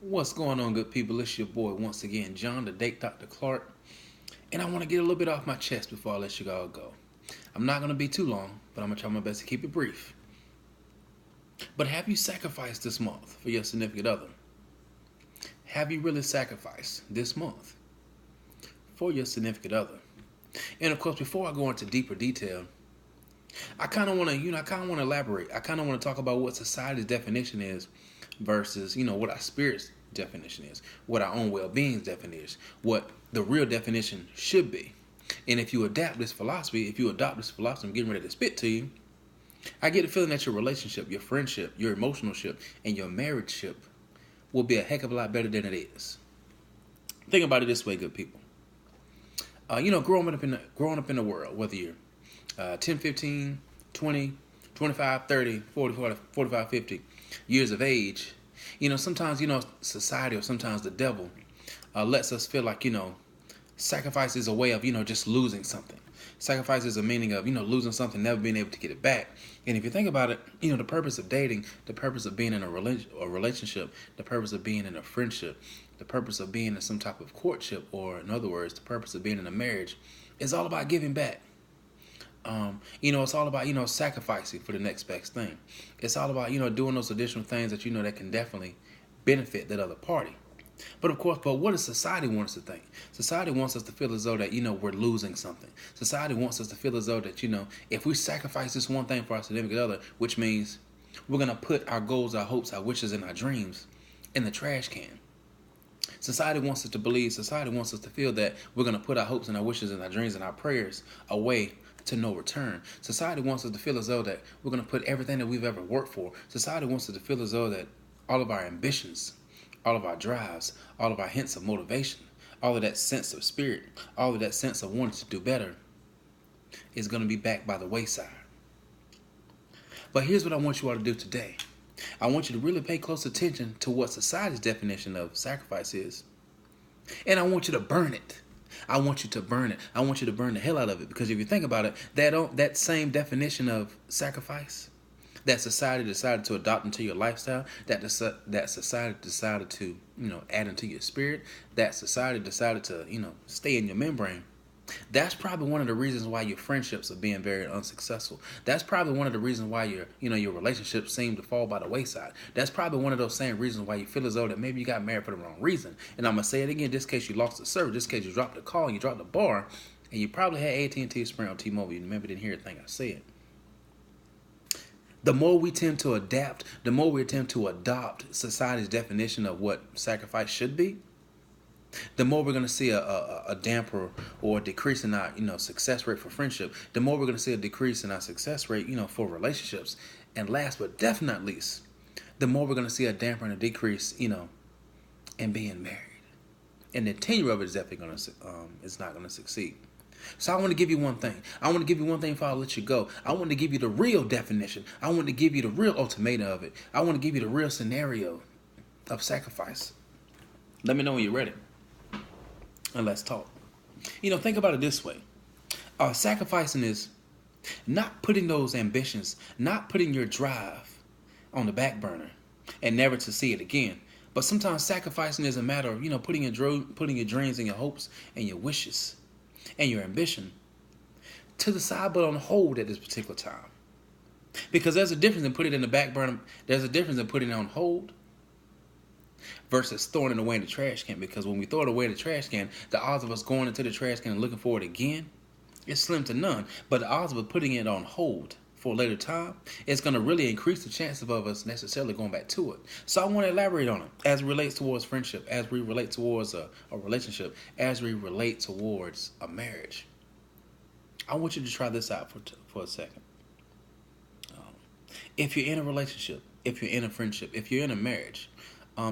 What's going on, good people? It's your boy once again, John, the Date Dr. Clark, and I want to get a little bit off my chest before I let you all go. I'm not going to be too long, but I'm going to try my best to keep it brief. But have you sacrificed this month for your significant other? Have you really sacrificed this month for your significant other? And of course, before I go into deeper detail, I kind of want to elaborate. I kind of want to talk about what society's definition is versus, what our spirit's definition is, what our own well-being's definition is, what the real definition should be. And if you adopt this philosophy, I'm getting ready to spit to you, I get the feeling that your relationship, your friendship, your emotional ship, and your marriage ship will be a heck of a lot better than it is. Think about it this way, good people. Growing up in the world, whether you're 10, 15, 20, 25, 30, 40, 45, 50 years of age, sometimes, society or sometimes the devil lets us feel like, sacrifice is a way of, just losing something. Sacrifice is a meaning of, losing something, never being able to get it back. And if you think about it, the purpose of dating, the purpose of being in a relationship, the purpose of being in a friendship, the purpose of being in some type of courtship, or in other words, the purpose of being in a marriage, is all about giving back. It's all about, sacrificing for the next best thing. It's all about, doing those additional things that, that can definitely benefit that other party. But of course, what does society want us to think? Society wants us to feel as though that, we're losing something. Society wants us to feel as though that, if we sacrifice this one thing for our significant other, which means we're going to put our goals, our hopes, our wishes, and our dreams in the trash can. Society wants us to feel that we're going to put our hopes and our wishes and our dreams and our prayers away to no return. Society wants us to feel as though that we're going to put everything that we've ever worked for. Society wants us to feel as though that all of our ambitions, all of our drives, all of our hints of motivation, all of that sense of spirit, all of that sense of wanting to do better is going to be backed by the wayside. But here's what I want you all to do today. I want you to really pay close attention to what society's definition of sacrifice is. And I want you to burn it. I want you to burn it. I want you to burn the hell out of it. Because if you think about it, that same definition of sacrifice that society decided to adopt into your lifestyle, that society decided to, add into your spirit, that society decided to, stay in your membrane, that's probably one of the reasons why your friendships are being very unsuccessful. That's probably one of the reasons why your relationships seem to fall by the wayside. That's probably one of those same reasons why you feel as though that maybe you got married for the wrong reason. And I'm going to say it again, just in case you lost the service, just in case you dropped the call, you dropped the bar, and you probably had AT&T, Sprint, or T-Mobile. You maybe didn't hear a thing I said. The more we tend to adapt, the more we attempt to adopt society's definition of what sacrifice should be, the more we're going to see a damper or a decrease in our success rate for friendship. The more we're going to see a decrease in our success rate for relationships. And last but definitely not least, the more we're going to see a damper and a decrease in being married. And the tenure of it is definitely going to is not going to succeed. So I want to give you one thing. I want to give you one thing before I let you go. I want to give you the real definition. I want to give you the real ultimatum of it. I want to give you the real scenario of sacrifice. Let me know when you're ready. And let's talk. Think about it this way. Sacrificing is not putting those ambitions, not putting your drive on the back burner and never to see it again. But sometimes sacrificing is a matter of, putting your dreams and your hopes and your wishes and your ambition to the side, but on hold at this particular time. Because there's a difference in putting it in the back burner. There's a difference in putting it on hold versus throwing it away in the trash can. Because when we throw it away in the trash can, the odds of us going into the trash can and looking for it again is slim to none. But the odds of us putting it on hold for a later time, it's going to really increase the chances of us necessarily going back to it. So I want to elaborate on it as it relates towards friendship, as we relate towards a relationship, as we relate towards a marriage. I want you to try this out for a second. If you're in a relationship, if you're in a friendship, if you're in a marriage,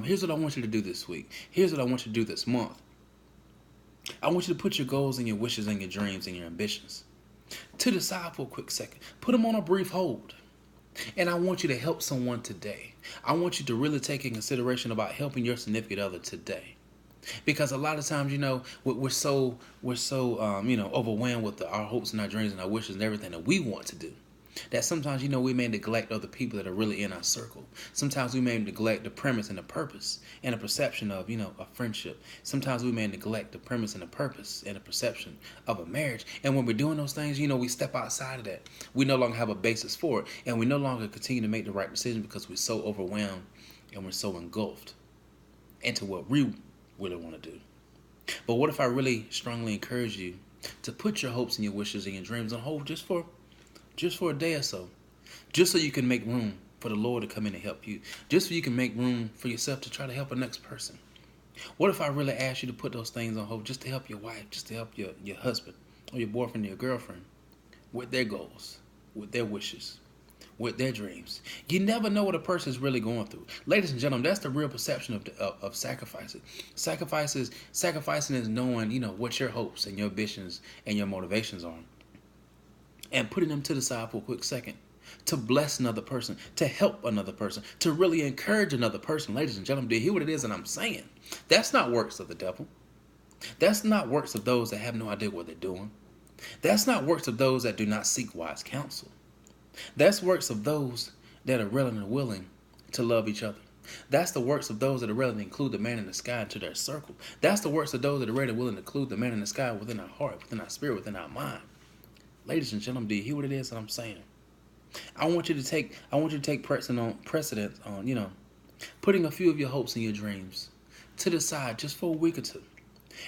here's what I want you to do this week. Here's what I want you to do this month. I want you to put your goals and your wishes and your dreams and your ambitions to the side for a quick second. Put them on a brief hold. And I want you to help someone today. I want you to really take in consideration about helping your significant other today. Because a lot of times, we're so overwhelmed with our hopes and our dreams and our wishes and everything that we want to do. That sometimes, we may neglect other people that are really in our circle. Sometimes we may neglect the premise and the purpose and the perception of, a friendship. Sometimes we may neglect the premise and the purpose and the perception of a marriage. And when we're doing those things, we step outside of that. We no longer have a basis for it. And we no longer continue to make the right decision because we're so overwhelmed and we're so engulfed into what we really want to do. But what if I really strongly encourage you to put your hopes and your wishes and your dreams on hold just for a day or so, just so you can make room for the Lord to come in and help you, just so you can make room for yourself to try to help the next person? What if I really asked you to put those things on hold just to help your wife, just to help your husband or your boyfriend or your girlfriend with their goals, with their wishes, with their dreams? You never know what a person is really going through. Ladies and gentlemen, that's the real perception of sacrificing. Sacrificing is knowing, what your hopes and your ambitions and your motivations are, and putting them to the side for a quick second to bless another person, to help another person, to really encourage another person. Ladies and gentlemen, do you hear what it is that I'm saying? That's not works of the devil. That's not works of those that have no idea what they're doing. That's not works of those that do not seek wise counsel. That's works of those that are willing and willing to love each other. That's the works of those that are ready to include the man in the sky into their circle. That's the works of those that are ready and willing to include the man in the sky within our heart, within our spirit, within our mind. Ladies and gentlemen, do you hear what it is that I'm saying? I want you to take precedence on, putting a few of your hopes and your dreams to the side just for a week or two.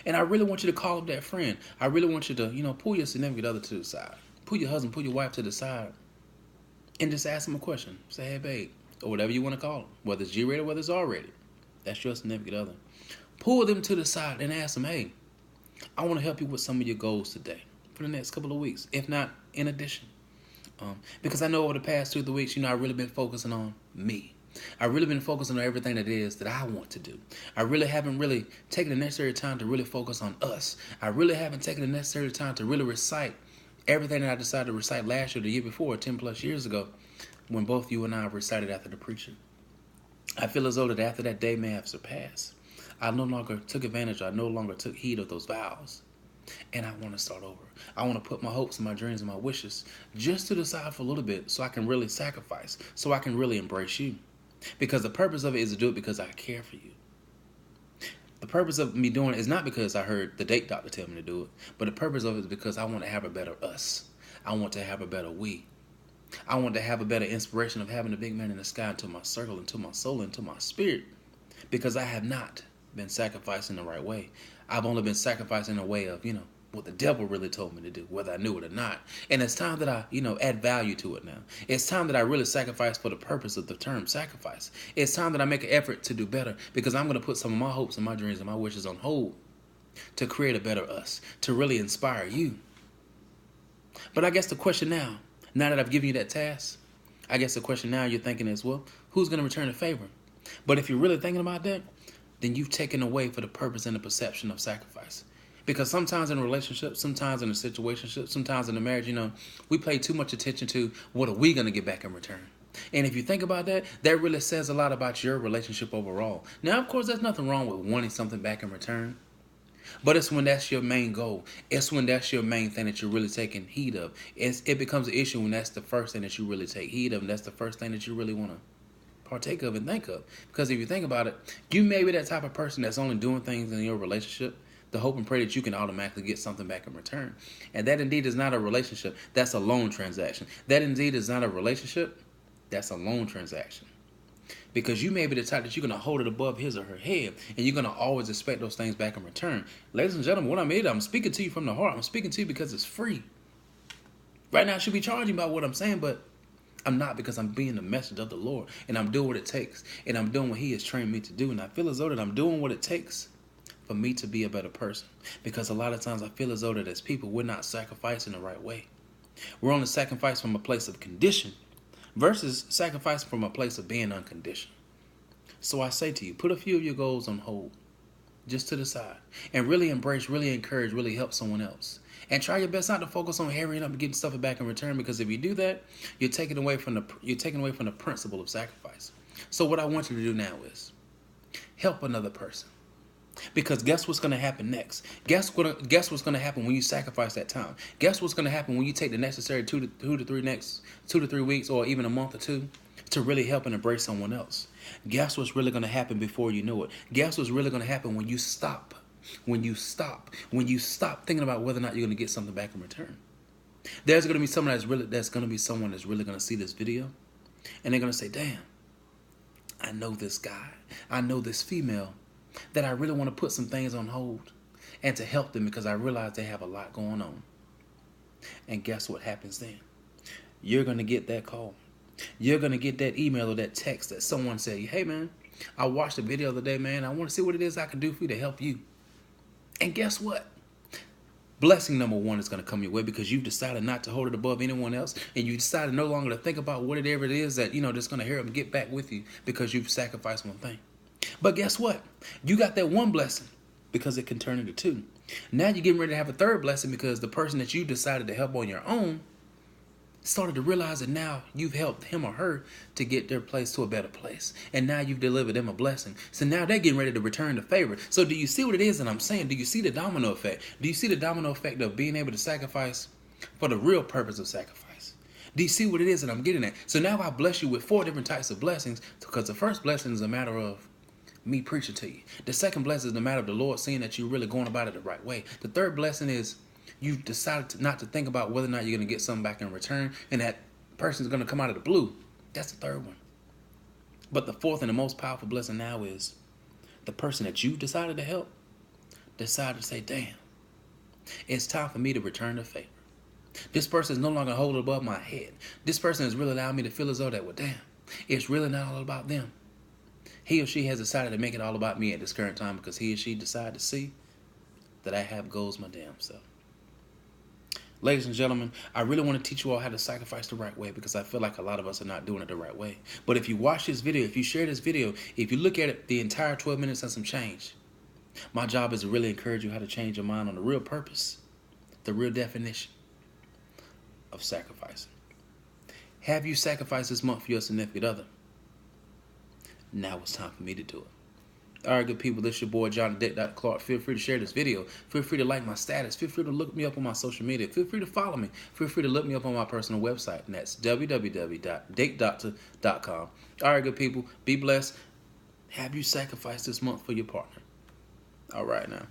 And I really want you to call up that friend. I really want you to, pull your significant other to the side. Pull your husband, pull your wife to the side. And just ask them a question. Say, hey, babe, or whatever you want to call them. Whether it's G-rated or whether it's R-rated. That's your significant other. Pull them to the side and ask them, hey, I want to help you with some of your goals today for the next couple of weeks, if not in addition. Because I know over the past 2 or 3 weeks, I've really been focusing on me. I've really been focusing on everything that it is that I want to do. I really haven't taken the necessary time to really focus on us. I really haven't taken the necessary time to really recite everything that I decided to recite last year, the year before, 10 plus years ago, when both you and I recited after the preacher. I feel as though that after that day may have surpassed, I no longer took advantage, I no longer took heed of those vows. And I want to start over. I want to put my hopes and my dreams and my wishes just to the side for a little bit so I can really sacrifice, so I can really embrace you. Because the purpose of it is to do it because I care for you. The purpose of me doing it is not because I heard the date doctor tell me to do it, but the purpose of it is because I want to have a better us. I want to have a better we. I want to have a better inspiration of having the big man in the sky into my circle, into my soul, into my spirit. Because I have not been sacrificing the right way. I've only been sacrificing in a way of, what the devil really told me to do, whether I knew it or not. And it's time that I, add value to it now. It's time that I really sacrifice for the purpose of the term sacrifice. It's time that I make an effort to do better because I'm going to put some of my hopes and my dreams and my wishes on hold to create a better us, to really inspire you. But I guess the question now that I've given you that task, I guess the question now you're thinking is, well, who's going to return the favor? But if you're really thinking about that, then you've taken away for the purpose and the perception of sacrifice. Because sometimes in a relationship, sometimes in a situationship, sometimes in a marriage, we pay too much attention to what are we going to get back in return. And if you think about that, that really says a lot about your relationship overall. Now, of course, there's nothing wrong with wanting something back in return. But it's when that's your main goal. It's when that's your main thing that you're really taking heed of. It becomes an issue when that's the first thing that you really take heed of. And that's the first thing that you really want to partake of and think of. Because if you think about it, you may be that type of person that's only doing things in your relationship to hope and pray that you can automatically get something back in return. And that indeed is not a relationship. That's a loan transaction. That indeed is not a relationship. That's a loan transaction. Because you may be the type that you're going to hold it above his or her head, and you're going to always expect those things back in return. Ladies and gentlemen, what I'm speaking to you from the heart. I'm speaking to you because it's free. Right now, I should be charging about what I'm saying, but I'm not, because I'm being the message of the Lord, and I'm doing what it takes, and I'm doing what he has trained me to do, and I feel as though that I'm doing what it takes for me to be a better person. Because a lot of times I feel as though that as people, we're not sacrificing the right way. We're only sacrificing from a place of condition versus sacrificing from a place of being unconditional. So I say to you, put a few of your goals on hold, just to the side, and really embrace, really encourage, really help someone else. And try your best not to focus on hurrying up and getting stuff back in return, because if you do that, you're taking away from the principle of sacrifice. So what I want you to do now is help another person. Because guess what's going to happen next? Guess what's going to happen when you sacrifice that time? Guess what's going to happen when you take the necessary 2 to 3 weeks or even a month or two to really help and embrace someone else? Guess what's really going to happen before you know it? Guess what's really going to happen when you stop? When you stop thinking about whether or not you're going to get something back in return. There's going to be someone that's really going to see this video, and they're going to say, "Damn, I know this guy. I know this female that I really want to put some things on hold and to help them because I realize they have a lot going on." And guess what happens then? You're going to get that call. You're going to get that email or that text that someone said, "Hey, man, I watched the video the other day, man. I want to see what it is I can do for you to help you." And guess what? Blessing number one is going to come your way because you've decided not to hold it above anyone else, and you decided no longer to think about whatever it is that, that's going to help them get back with you because you've sacrificed one thing. But guess what? You got that one blessing because it can turn into two. Now you're getting ready to have a third blessing because the person that you decided to help on your own started to realize that now you've helped him or her to get their place to a better place. And now you've delivered them a blessing. So now they're getting ready to return the favor. So do you see what it is that I'm saying? Do you see the domino effect? Do you see the domino effect of being able to sacrifice for the real purpose of sacrifice? Do you see what it is that I'm getting at? So now I bless you with 4 different types of blessings because the first blessing is a matter of me preaching to you. The second blessing is the matter of the Lord seeing that you're really going about it the right way. The third blessing is you've decided not to think about whether or not you're going to get something back in return, and that person's going to come out of the blue. That's the third one. But the fourth and the most powerful blessing now is the person that you decided to help decided to say, "Damn, it's time for me to return the favor. This person is no longer holding above my head. This person has really allowed me to feel as though that, well, damn, it's really not all about them. He or she has decided to make it all about me at this current time because he or she decided to see that I have goals my damn self." Ladies and gentlemen, I really want to teach you all how to sacrifice the right way because I feel like a lot of us are not doing it the right way. But if you watch this video, if you share this video, if you look at it the entire 12 minutes and some change, my job is to really encourage you how to change your mind on the real purpose, the real definition of sacrificing. Have you sacrificed this month for your significant other? Now it's time for me to do it. All right, good people, this is your boy, John the Deck Clark. Feel free to share this video. Feel free to like my status. Feel free to look me up on my social media. Feel free to follow me. Feel free to look me up on my personal website, and that's www.datedoctor.com. All right, good people, be blessed. Have you sacrificed this month for your partner? All right, now.